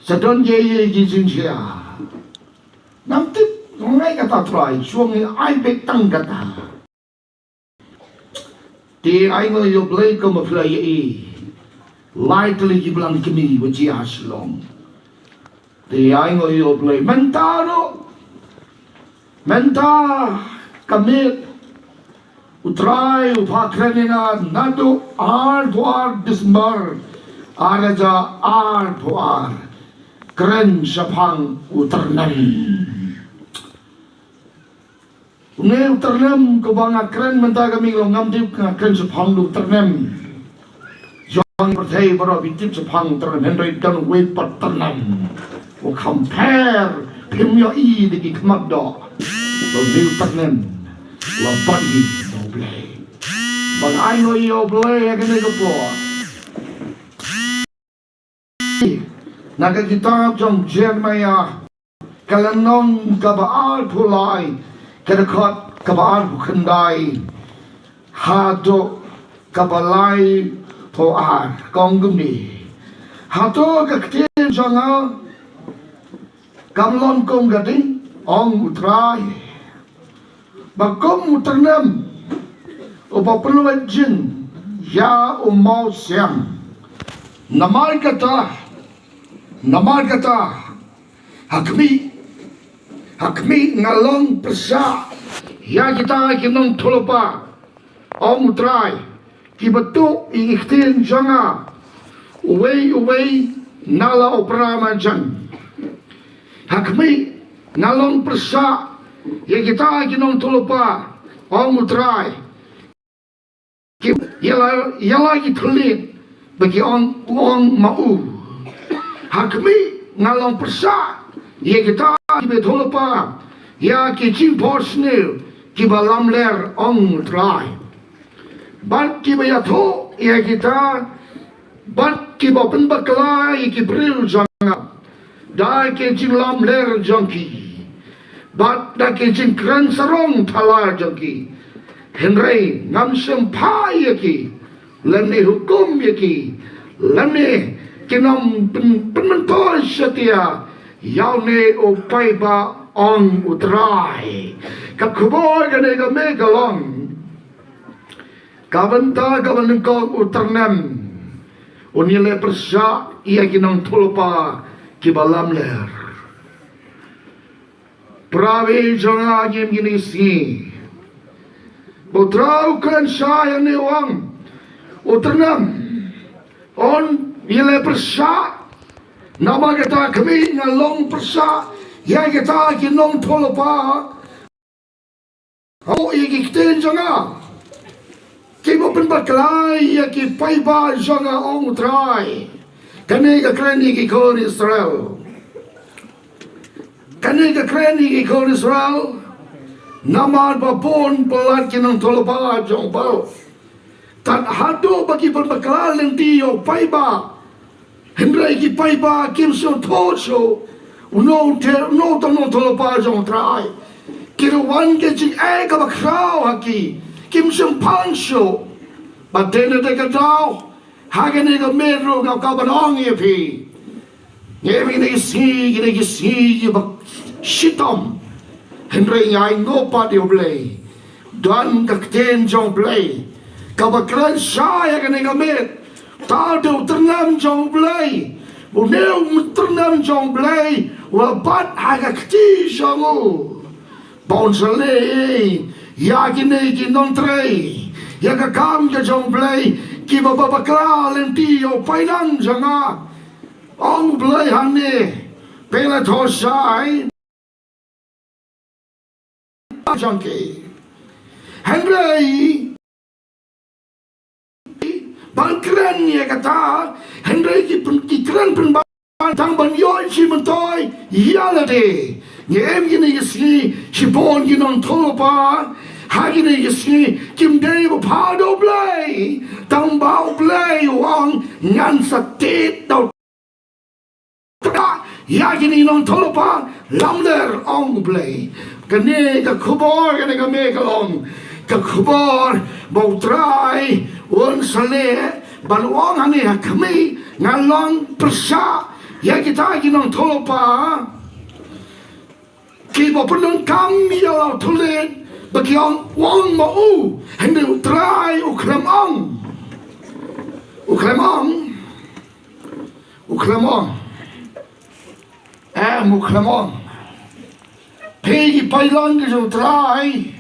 Sedon ye jingia. Nanti ngai kata try suang ai bek tang kata. Ti ai ngo yo Blei ko ma Blei e. Lightly ki blang kini waji aslong. Ti ai ngo yo Blei mentaro. Menta kamit utrai upakrenina nado arduar dismar araja arduar keren Shaphang Utyrnem. Une Utyrnem kubanga keren menta kami longam dip keren Shaphang Utyrnem. Jong perthai baro bitip Shaphang Utyrnem Henry dan wait Utyrnem. O compare pimyo I digi kmat do. Lo Utyrnem lo bagi lo Blei. Bang ai no yo Blei agane ko po. Naga kita Jong Jeremiah kalanong kabaal pulai kadakot kabaal bukandai hado kabalai poar konggumi hado kaktin janga kamlon kong gading ong utrai bakom Utyrnem upa peluat jin ya umau siang namar kata hakmi ngalong persa ya kita kinong tolopa ong utrai kibatu ikhtin janga uwei nala oprama jang hakmi ngalong persa ya kita kinong tolopa ong utrai yala gitulit bagi ong mau hakmi ngalong persa ya kita betolopa ya ki jimpor kiba lamler ong utrai bat kiba yatho ya kita bat kiba penbakla ki bril janga da ke jing lamler jangki bat da ke jing kran sarong thala jangki henry ngamsem pa yaki lemne hukum yaki lemne kinam penmentor setia yaune upai ba ong utrai kakubor gane game galong kabanta kabanengkong Utyrnem unile persa ia kinang tolopa kibalamler pravi jonga gim gini si botrau kan saya ni wang Utyrnem on ile persa nama kita kami ngalong persa ya kita kinong tolopa oh iki kiten jonga kibo penbaklai ya ki paiba jonga ong utrai kane ka kreni ki kon Israel kane ka kreni ki kon Israel nama babon pelat kinong tolopa jong bal tan hado bagi penbaklai lentiyo paiba Henry ki paiba kim so tocho no tolopa jong trai kiruan ke jing ka bakrao haki kim sum pansho batena de katao hagene ga medro ga kabanong yepi ngemi ne si ba shitom Henry ngai ngopa de Blei dan kakten jong Blei kabakran saya gane ga med tal de Utyrnem jong Blei uneu Utyrnem jong Blei wabat haga kti jongu bonsale ya gine ginon trei ya ka kam ke jong Blei ki babakla lentio pailang janga ong Blei hane pela thosai jangke Henry bangkren ya kata Henry ki kren pen tang ban yo chi mentoi yala de ngem gini si bon ginon tolopa hagini si kim de bo pado Blei tang bao Blei wang ngan satit dau ya gini non tolopa lamler ong Blei kene ka khubor kene ka mekalong ka khubor bo trai un sale balwang ani kami ngalong persa Ya kita ginong tolopa. Kiba penun kami ya tulen bagi ang wang mau hendak try ukramang. Ukramang. Pegi pailang ke try.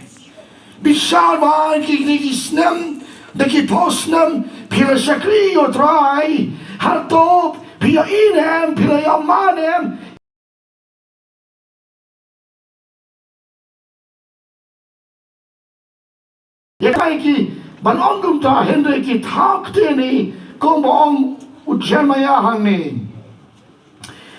Bisa bagi ki snem, daki posnem, pila sakri o try. Hartop, pila inem, pila yamanem. Ya ki banong ta Henry ki thak te ni ko mong ujamaya hangni.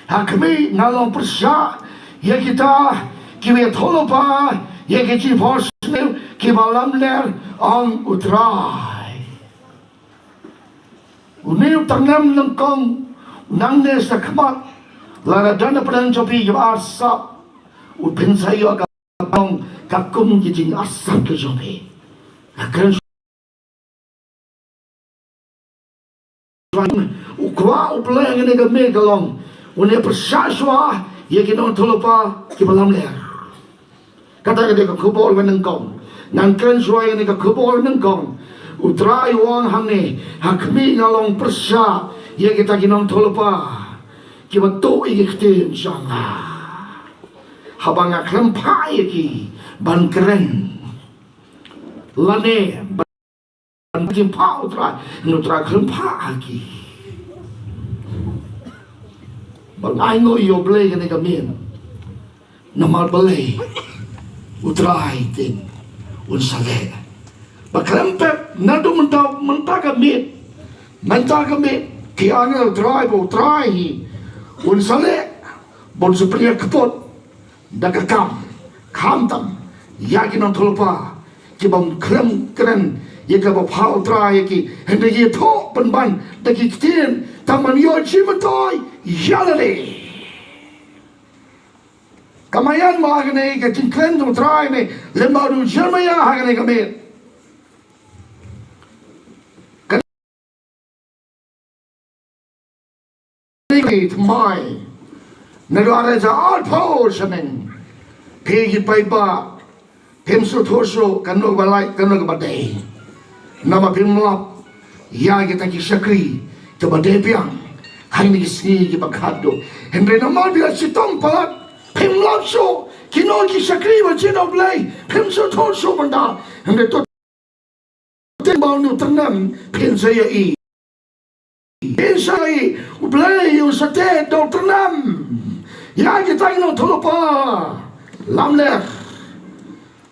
Hakmi nalong persya ya kita kiwe tholopa ya ki posnem ki balam ler ang utrai. Uniu tangam lengkong nangnes na kamat lara dana pedang copi ki asap upin sayo kapong kakum ki jing asap ke copi. Akan ukwa upleng ini kami kalong une persaswa ye kinong tolopa kibalam ler kata ke kubol menengkong nan kren suai ini ke kubol menengkong utrai wang hamne hakmi ngalong persa ye kita kinong tolopa kibatu iktim sanga habang aklem pa ye ki ban kren lane ban jimpa utra krempa aki bang aingo yo Blei kene kamin namal Blei utrai tin un sale bakrempet nadu mentah kamit ki angel utrai un sale bon supria kapot dakakam kamtam yakin on tolpa kibam keren ye ka ba phau tra ye ki hende ye tho ban ban ta ki tien taman yo chimatoy yalale kamayan ma gne ka tin kren do tra ne le ma du jermaya ha gne ka me kan mai na do ara ja all portioning pegi pai ba Pemsu thoso kanu balai kanu badai nama pemlap ya kita ki sakri to badai piang hai ni Sngi ki bakado hendre nama dia sitong palat pemlap so kino ki sakri ba chino Blei pemsu thoso banda hendre to tembau nu Utyrnem pensaya i pensai Blei yo sate do Utyrnem ya kita ino tholopa lamler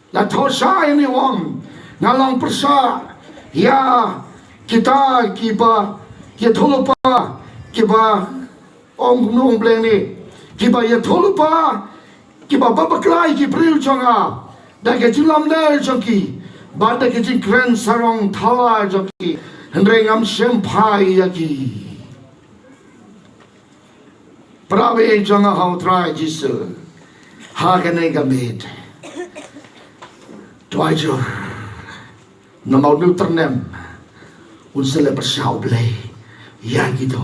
la thosa ini wong ngalong persa ya kita kiba ye tholopa kiba om nung Blei ni kiba ye tholopa kiba babaklai ki priu changa da ke chilam le chaki ba da ke chin kren sarong thala chaki hendre ngam sem phai ya ki prave changa hau trai jisu ha ke ne gamet Trai To nama Utyrnem unsele persau Blei ya gitu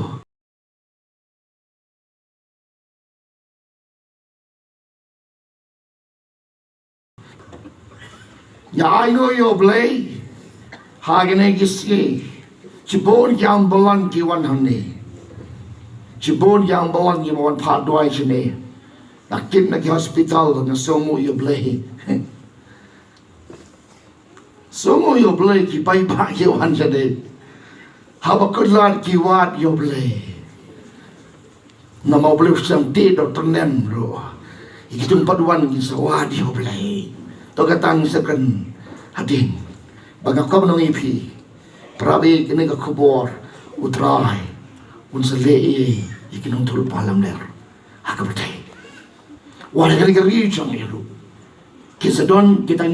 ya aino yo Blei hagene giski cibon yang belang ki wan hamne cibon yang belang ki wan phat doi chine nakin na ki hospital na somo yo Blei Somo yo Blei ki pai ba ki wan jade haba kudlan ki wat yo Blei nama Blei sang ti do Utyrnem ro ikitung paduan ki sawad yo Blei to katang sakan hadin baga kom nong ipi prabe kini ka kubor utrai unsa le ikinong tul palam ler hakabte wala kali kali chang yelo kisadon kita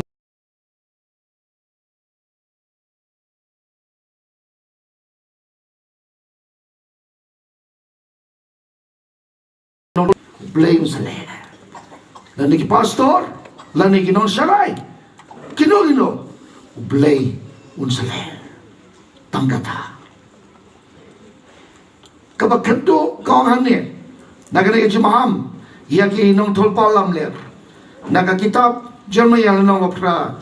Blei unsa le lan ki pastor lan ki non sarai kino Blei unsa le tanggata kabakento kong hane Naga ni maham. Ia ki nong tolpa lam ler. Naga kitab Jeremiah nong wapra.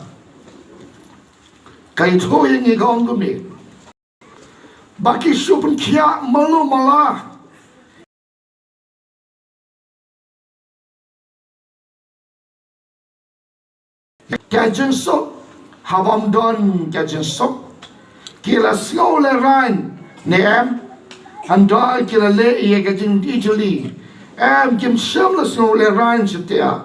Kai to yang ni gaung gumi. Baki supun kia malu malah. Kajen sok habam don kajen sok. Kila snow le rain ne em. Andai kila le ia kajen ijuli. Em kim syam la snow le rain setia.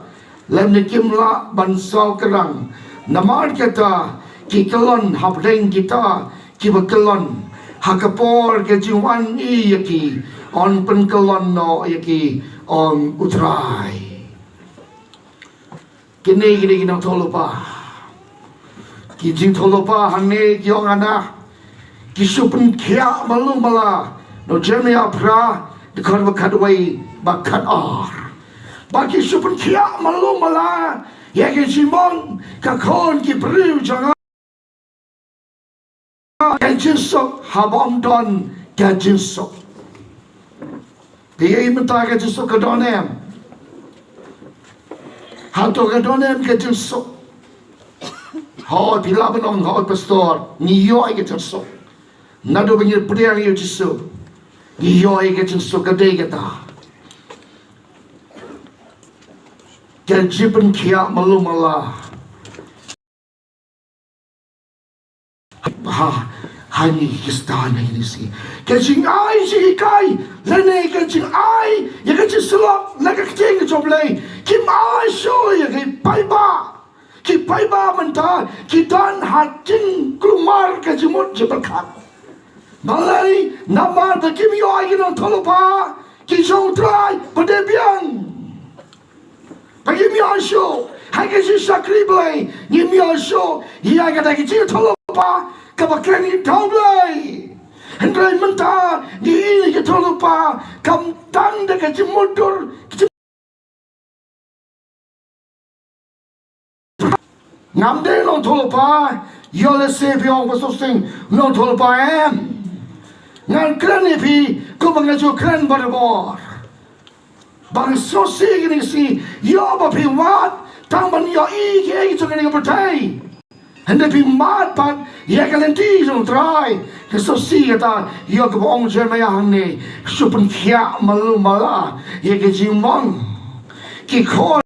Lem ne kim la bansau kerang. Namar kata ki kelon habreng kita ki bekelon hakapor ke jiwan I yaki on pen kelon no yaki on utrai. Kini kinang tolopa. Ki jing tolopa hane ki ong ana. Ki supen kia malu mala. No Jeremiah pra dekor bakadway bakat ar. Baki supen kia malu mala. Yaki jimon kakon ki beriu jangan. Kajen sok habam don kajen sok. Dia minta kajen sok ke donem. Hantu ke donem kajen sok. Hoi bila benong hoi pastor niyoi kajen sok. Nado bengir priang yu jisu. Niyoi kajen sok gede kata. Kajiban kia malu malah. Hani kistana ini sih. Kacing ai sih kai, lene kacing ai, ya kacing selok, lagi kacing kecob Blei. Kim ai show ya kai paiba, ki paiba mentah, ki dan hacing keluar kacing mut jeberkat. Malai nama tak kim yo ai kita tolopa, ki Jong trai pedebiang. Bagi mi ai show, hai kacing sakri Blei, ni mi ai show, ia kata kacing tolopa. Kapakran ni tahu Blei. Hendrai mentah di ini kita lupa kam tang dekat jemudur. Ngamde non tolupa. Yole sebiong Suting non tolupa em. Ngan kran ni pi ko bangaju kran berbor. Bang sosi gini si yo bapi wat tang ban yo I ke itu gini bertai. Hendak pergi mat pat, ia kalenti Jong trai. Kesosi kata, ia ke bawang Jeremiah ni, supun kia malu malah, ia ke jimong, ki kon,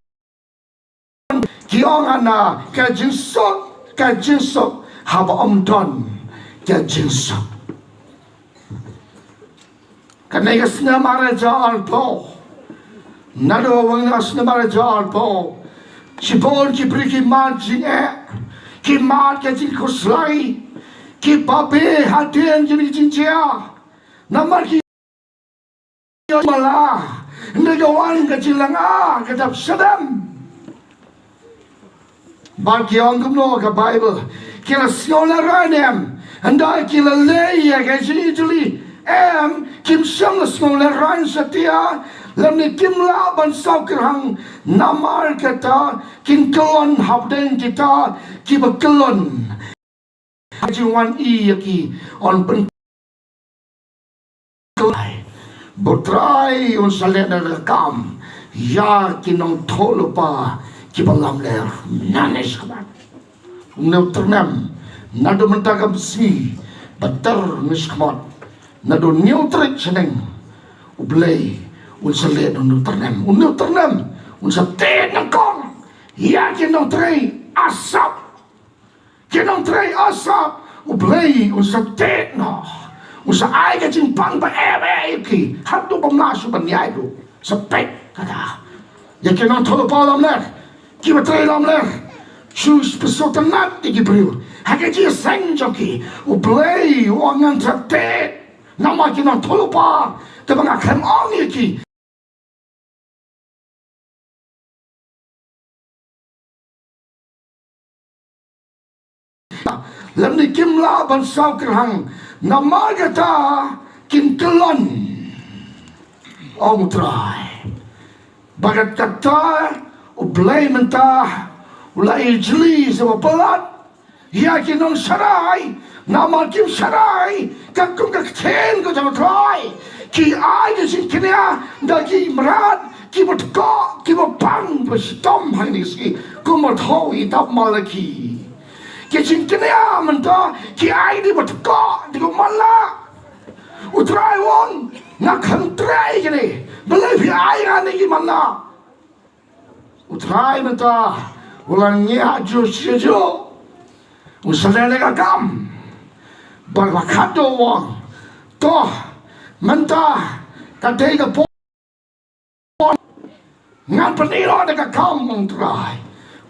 ki angana, ke jinsok, haba don, ke jinsok. Karena ia senamara jalan po, nado wangna senamara jalan po, sipon ki pergi mat jingiaroh. Ki mat ke jing kuslai, ki babe hadian jadi jingia, namar ki malah, negawan ke jilanga ke dap sedam. Bagi orang kumno ke Bible, kila siola ranem, anda kila leya ke jili kim sam la siola ran setia. Lamni kim la ban sau kerang namar kata kin kelon habden kita ki bekelon hajiwan I yaki on pen botrai on salet rekam ya kinong tolupa ki balam ler nanes kabat Utyrnem nado mentagam si batar niskmat nado neutrik seneng Blei unsalet Utyrnem unsatet nangkong ya kinong tray asap Blei unsatet no unsa ai kacing pang ba ki hatu pamnasu banyai do sapek kata ya kinong tolupa lam ler ki batray lam ler chus pesotan nat ki brio hakaji sang joki Blei wangan satet nama kinong tolupa tabang akan ong ki lam ni kim la ban sau kerhang nama kata kin kelon ong trai bagat kata Blei mentah ulai jeli sama pelat ya kinong sarai nama kim sarai kakung kakten ko jang trai ki ai ke sin kenia da ki mrat ki bot ko ki bot pang bestom hai ni si ku mo tho I tap malaki ke sin kenia menta ki ai di bot ko di ko mala utrai won na kan trai ke ni Blei pi ai ga ni ki mala utrai menta ulang Ngeit jo usalele ka kam Barbacato wong to menta kadai ka po ngan paniro de ka kam mong trai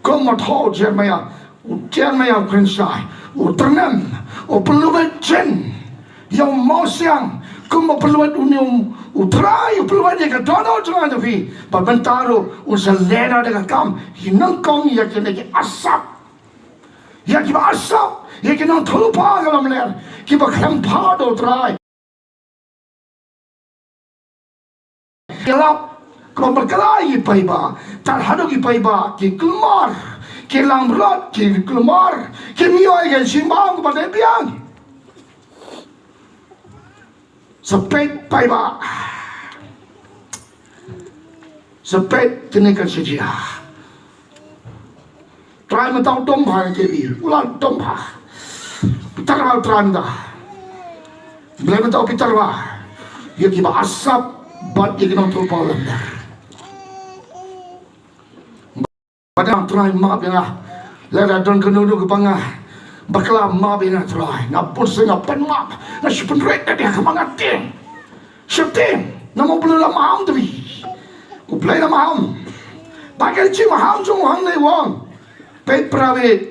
kom tho Jeremia krinsai Utyrnem o peluat jen yang mosiang kom peluat unium utrai peluat de ka dono jangan tapi babentaro usalele de ka kam hinang kong ya kene ki asap ya ki asap ya ki nang thulupa galam ler Kiba khampa do trai kelap ko berkelai paiba tar hado ki paiba ki kelmar ki lamrot ki kelmar ki mioi ke simbang pada biang sepet paiba sepet kini kan sedia trai matau tomba ke bi ulan tomba Pitarwa tranda Blei mentau pitarwa ya kiba asap bat ya kinong tulpa landa padang trai maaf ya lada don kenudu ke pangah bakla maaf ya trai ngapun sengapan maaf na sipenrek na dia kemangatin Suting namo belu la maham tu ku Blei la maham pakai cing maham jong hang nei wong pet prawit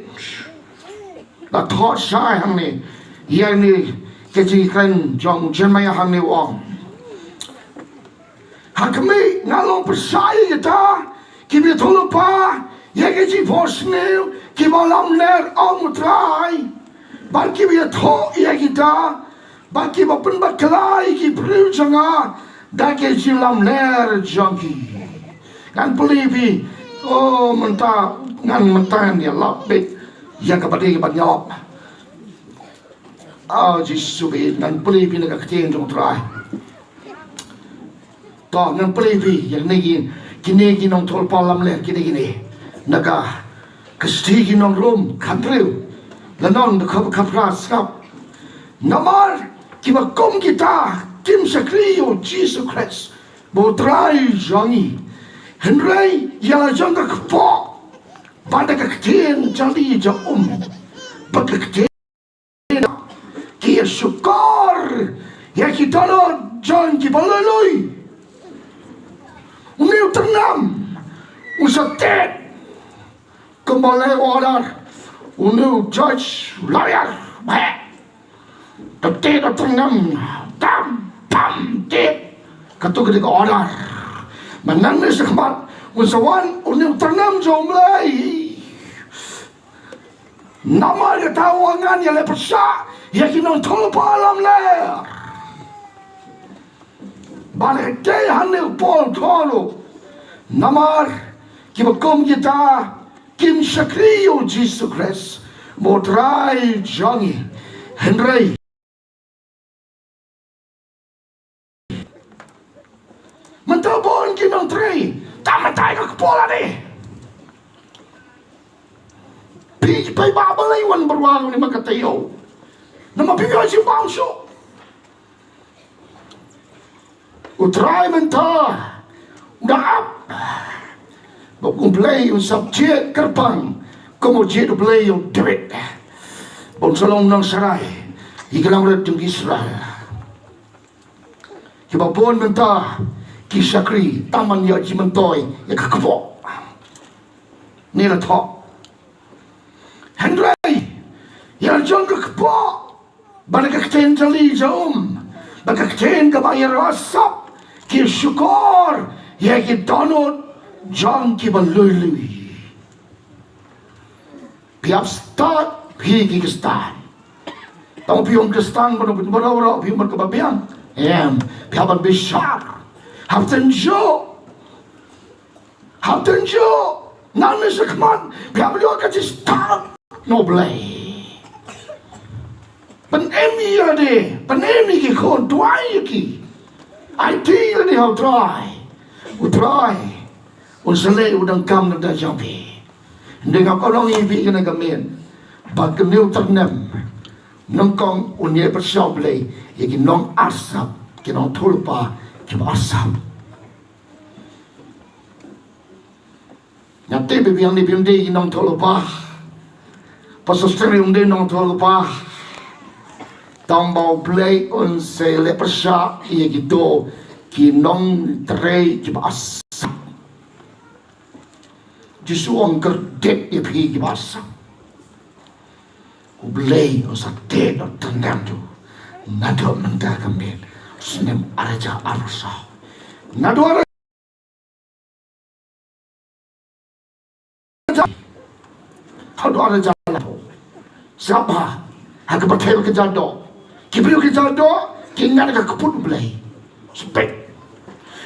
la thought sai hang ni yang ni ke ji kan Jong Jeremia hang ni wong hakmi ngalong persai kita ki thulupa ye ke ji posneu ki balam ler om trai ba ki tho ye kita ba ki ba pun ba klai ki bru janga da ke ji lam ler jongi kan believe oh menta ngan mentan ya lapik yang kepada kita nyawab jisubi nan pelipi nak keteng jong trai to nan pelipi yang negi kini nong tol palam le kini naga kesti nong rum kantril lanon de kapra skap namar kiba kom kita kim sakrio Jesus Christ bo trai jongi henry ya jong ka po pada keteng jali ja pada keteng kia syukur ya kita lo Jong kita lalui Utyrnem usatet kembali order judge lawyer tapi Utyrnem tam tit katu ketika order menangis kemat usawan Utyrnem Jong Blei nama dia tawangan yang lepasa ya kinong tulpa alam ler balik day hanil pol tolo namar kibakom kita kim sakriyo Jesus Christ modrai jongi henry mentabon kinong tray tamatay ka kapola ni Pay babalay wan berwang ni magkatayo na mapigay si bangso utray menta udah Bokong Blei yung subject kerpang kemudian Blei yung duit bongsolong ng saray ikalang red yung Israel kibabon menta kisakri taman ya jimentoy ya kakapo nila to Henry ya jong kakapo balik kakten jali jaum bakakten kabayar wasap kisyukor ya kidonot Jong kibalului piap start pigi kestan tahu pion kestan benar-benar pion berkebabian piapan besar haften jo nana sekman piapan juga kasih start no Blei penemi ada penemi ki kon tuai ki IT ni hau trai. Utrai. Unsele udang kam nak dah jampi. Dengan orang ibi kena kemen. Bak Utyrnem. Nongkong unye persau Blei. Yaki nong asap. Kinong tulpa. Kiba asap. Nanti bibiang ni bimdi kinong tulpa. Pasal seteri undi nong tulpa. Tambau Blei unsele persau. Yaki do. Kinong Trai Kiba asap. Jisuang kerdet dia pergi Kiba asap. Blei usate no Utyrnem tu. Nado mentah kambing. Senem araja arusah. Nado araja. Hado araja lapo. Siapa? Hak bertemu ke jado. Kibriu ke jado. Kingan ke keput Blei. Spek.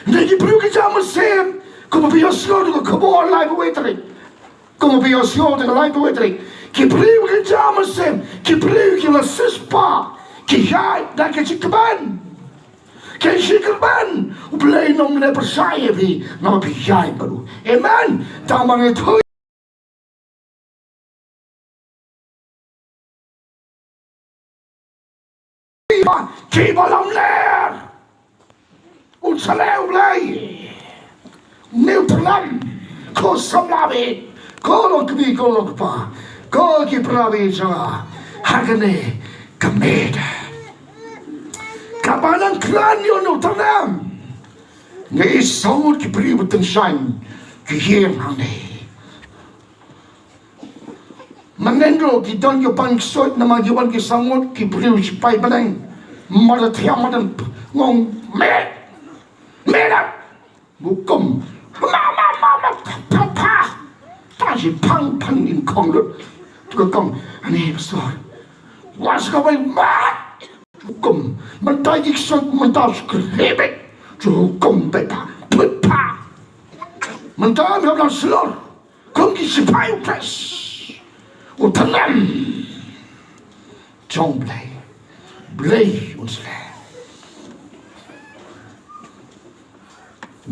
Negi kibriu ke jado mesem. Como biosio tu ke kebor lai bewetrik. Como biosio tu ke lai bewetrik. Kibriu ke jado mesem. Kibriu ke la sispa. Kihai dan ke cikaban. Ke cikaban. Blei nom le persaya bi. Nama pihai baru. Amen. Tamang itu. Kiba lam ler. Unsaleu Blei. Utyrnem. Ko samlabi. Ko lokbi ko lokpa. Ko kiprabi janga. Hagane kamed. Kabanan kranyo Utyrnem. Ngeit saud kibri buteng shine. Kihiem hane. Menendro kita yo pangsot nama jiwan ki samut kibri sipai padang. Mada tiang madan ngong medak bukom mama papa taji pang in kong lut tu kong ani besar was ka bai mat bukom mentai sot mentas krebet tu kong beta papa mentai habla slor kong ki sipai press Utyrnem Jong Blei unsle.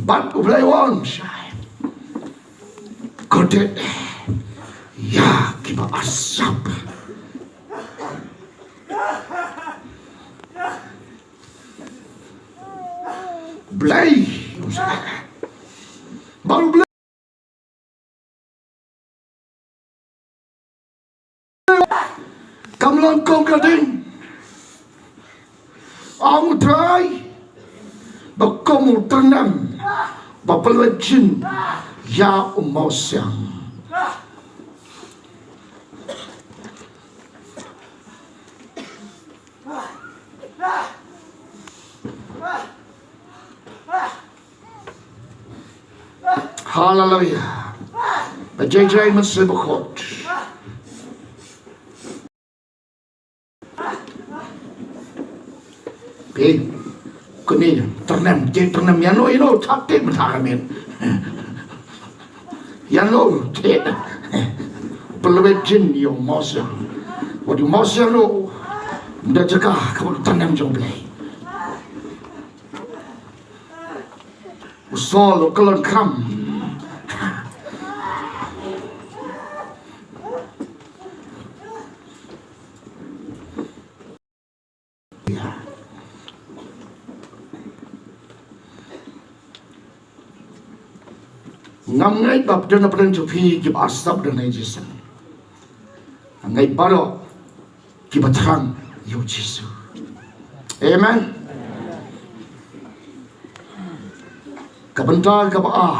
Bat Blei wan shai. Kodet ya Kiba asap. Blei unsle. Baru Blei. Kamlan kong kading. Aku try bakom Utyrnem bapelajin ya umosiang hallelujah bajai masih berkhot Kine Utyrnem Utyrnem yano ino chatte matamin yano te pelebejin yo mosya wadi mosya lo nda jaga kamu Utyrnem Jong Blei usol kelon kam ngam Ngeit bab dana pren chupi Kiba asap dan jisan Ngeit baro Kiba terang yo Yesus. Amen. Kabentar kaba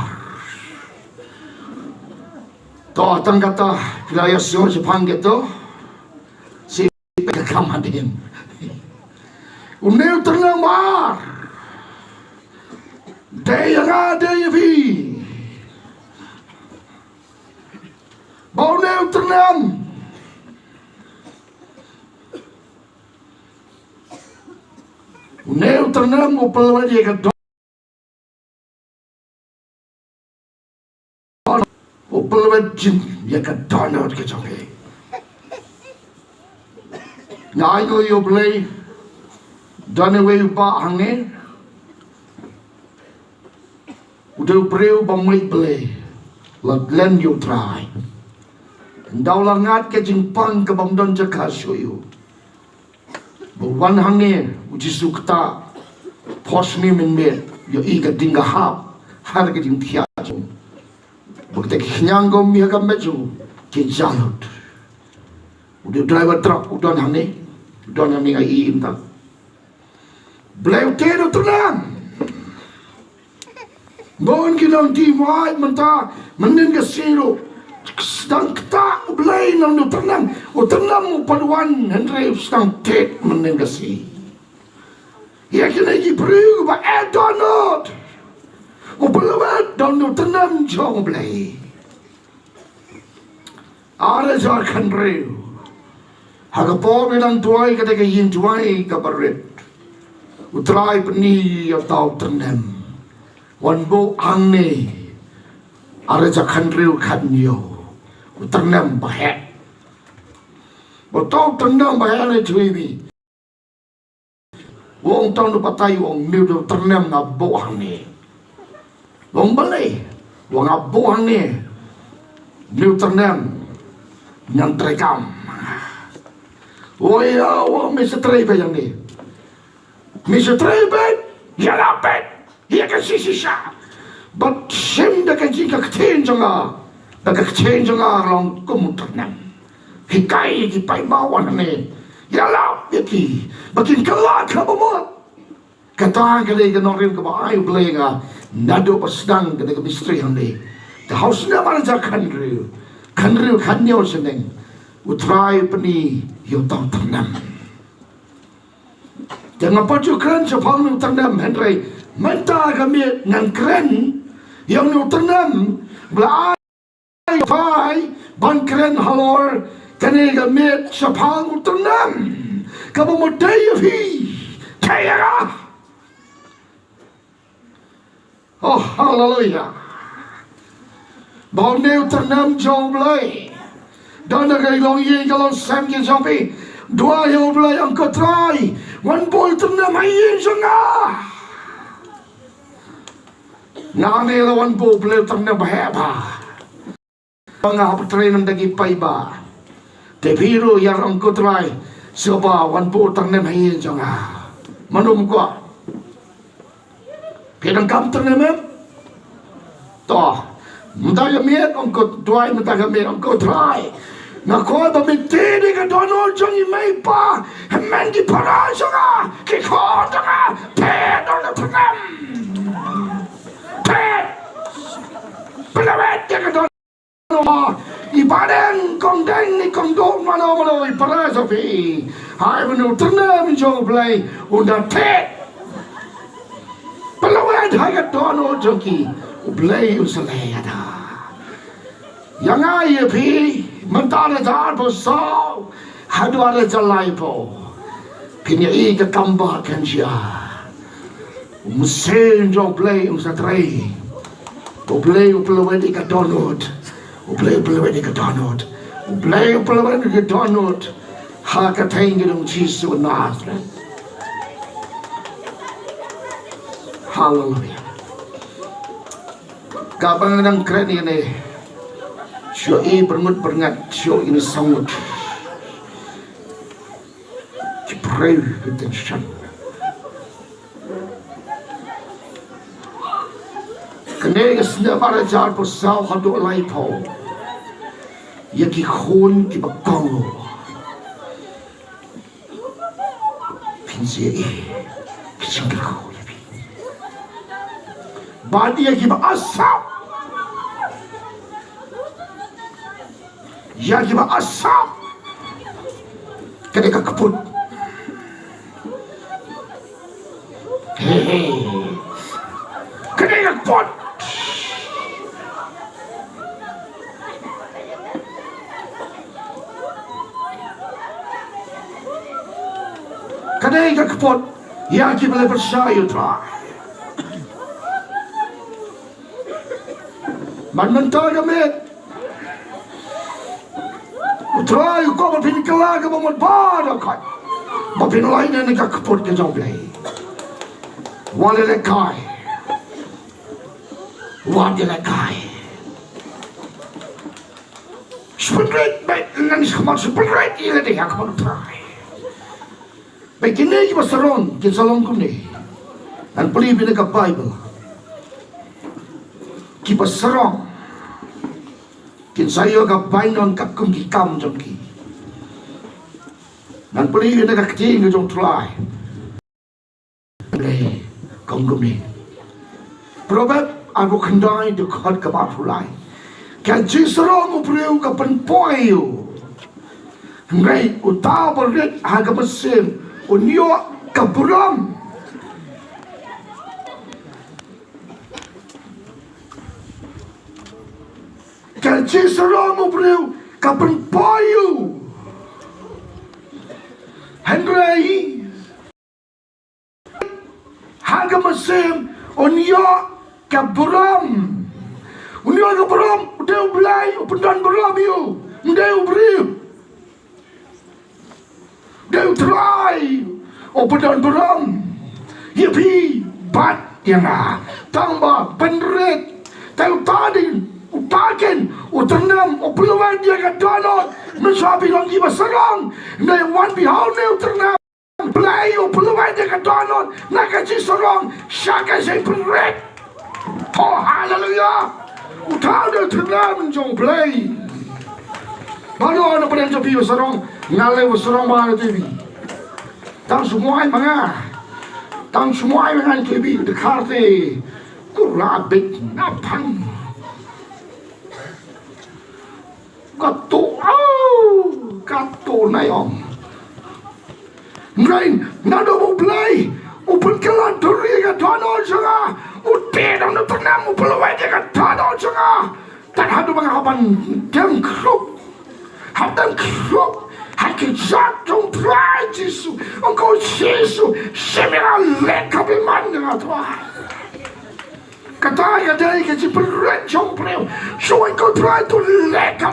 to atang kata wilayah Shaphang gitu si kekamadin uneu Utyrnem mar daya ada yavi bau Utyrnem Utyrnem upal dia ke upal jin dia ke donor ke Jong ngai yo Blei dan we ba hangne udah breu bamai Blei len yu trai Ndau langat ke jingpang ke bamdon jaka suyu. Buwan hangne uji sukta posni minme yo iga dinga hap har ke jing thia ju. Bukte knyang gom mi ga meju ke jalut. Udah driver truck udon hangne ga i inta. Blei utero tenang. Bon kinong di wai menta menen ke siru. Sedang kita Blei nang Utyrnem paduan Henry sedang tet menengasi. Ya kena diberi ba Donald. Upelawat dan Utyrnem Jong Blei. Ada jarkan reu. Hagapo bilang tuai ketika yin tuai kabaret. Utrai peni atau Utyrnem. Wanbo angne. Ada jarkan reu kanyo. Utyrnem bahaya. Betul Utyrnem bahaya le cuy ni. Wong tahu lupa tahu wong ni Utyrnem ngabuang ni. Wong Blei, wong ngabuang ni. Ni Utyrnem yang terekam. Wah, wong mesti terlibat yang ni. Mesti terlibat. Ya lapet. Ya kasih sisa. But sem dah kasih kekten jangan. Daga change nga long Utyrnem. Hikai ki pai bawan ne. Ya la ki. Bakin kala ka mo. Kata ka le no rim ka ba ai Blei nga. Nado pasdang ka ga mistri hande. The house na man ja kanru. Kanru kanyo seneng. Utrai peni yo tang Utyrnem. Jangan paju keren Shaphang Utyrnem Henry. Menta kami ngan keren yang Utyrnem Blei Fai ban keren halor kanega met Shaphang Utyrnem kabo mo day hi kaya. Oh hallelujah. Bon Utyrnem Jong Blei dan agay long ye galon sam ke jampi dua yo Blei ang Trai wan boy Utyrnem ayin janga nane la wan bo Blei Utyrnem bahaba. Pangah Utyrnem dagi paiba. Tepiru yang angko Trai soba wan po Utyrnem hayin jonga. Manum kwa. Pinang kam Utyrnem. Toh. Mentaga miet angko Trai mentaga miet angko Trai. Nakoi pamiti di ka dono jongi may pa. Hemen di para jonga. Kiko jonga. Pet on Utyrnem. Pet. Pelawet di ka dono. Ibadan kong deng ni kong do mano ipara sapi. Hai benu Utyrnem Jong Blei unda tet. Pelawet hai ka dono jongi Blei usalay ada. Yang ai pi mentara jar po so hadu ada jalai po. Pinya I ka kamba kan sia. Musen Jong Blei usatrai. Blei pelawet ka dono. Blei di ka donut. Blei di ka donut. Ha ka tengi dong Jisu Nazareth. Hallelujah. Kabang ng kren ini. Siyo I berngat. Siyo ini sangut. Kibreu attention. Kanega sila para jar po sao hado alay po. Yaki khôn ki bakong pinsi kising kyrkhu yabi badi yaki ba asap kene ka kaput kene ka kaput kadang kapot yang kita boleh percaya Trai. Mentah kami Trai kau berpindah kelar ke bawah pada kan. Berpindah lain yang kapot ke Jong Blei. Wala lekai. What did I guy? Spirit, nan sama spirit ini dia kamu try. Begini kita seron, kita salong kuni. Dan beli bina ke Bible. Kita serong. Kita saya ke bainon kat kum kikam jongki. Dan beli bina ke kecing jong try. Blei, kong kumi. Probab aku kendai dekat ke batulai. Kan jiserong upriu ke penpoyu. Ngeit utau berit harga mesin. Unyo ke burom. Kan jiserong upriu ke penpoyu. Henry harga mesin. Unyo ke burom. Unyo ke burom. Udah Blei, upendan burom you. Udah ubriu. Udah Trai. Upendan burom. Yipi. Bat yang tambah penrit. Tahu tadi. Utakin. Utyrnem. Blei dia ke donot. Mensabi lang Kiba serang. Na yang wan bihau ni Utyrnem. Blei. Blei dia ke donot. Nakaji serang. Syaka say penrit. Oh hallelujah. Utau dia Utyrnem Jong Blei. Baru ada pada yang cepi serong ngalai serong mana TV. Tang semua manga. Tang semua manga TV dekarte. Kurabit napang. Kato na yong. Ngayon, nado mo Blei. Upun kelan turi ka tono siya. Utyrnem na Utyrnem mo Blei ka tono siya. Dan hado mga kapan dem krup. Hadam krup. Haki jatong Trai Jisu. Angko Jisu. Semira leka biman nga Trai. Katay ka si Blei Jong Blei. So angko Trai To leka.